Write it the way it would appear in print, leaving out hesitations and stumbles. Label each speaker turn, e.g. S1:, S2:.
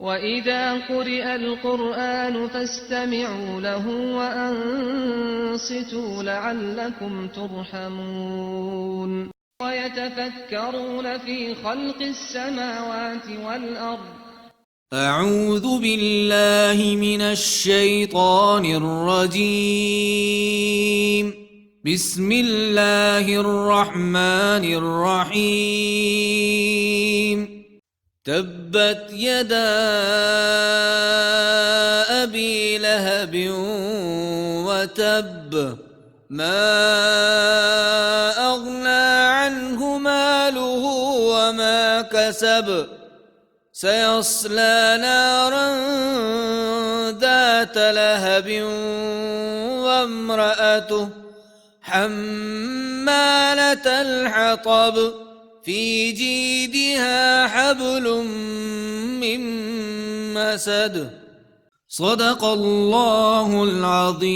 S1: وإذا قرئ القرآن فاستمعوا له وأنصتوا لعلكم ترحمون ويتفكرون في خلق السماوات والأرض
S2: أعوذ بالله من الشيطان الرجيم. بسم الله الرحمن الرحيم. تبت يدا أبي لهب وتب ما أغنى عنه ماله وما كسب سيصلى نارا ذات لهب وامرأته حمالة الحطب في جيدها حبل من مسد. صدق الله العظيم.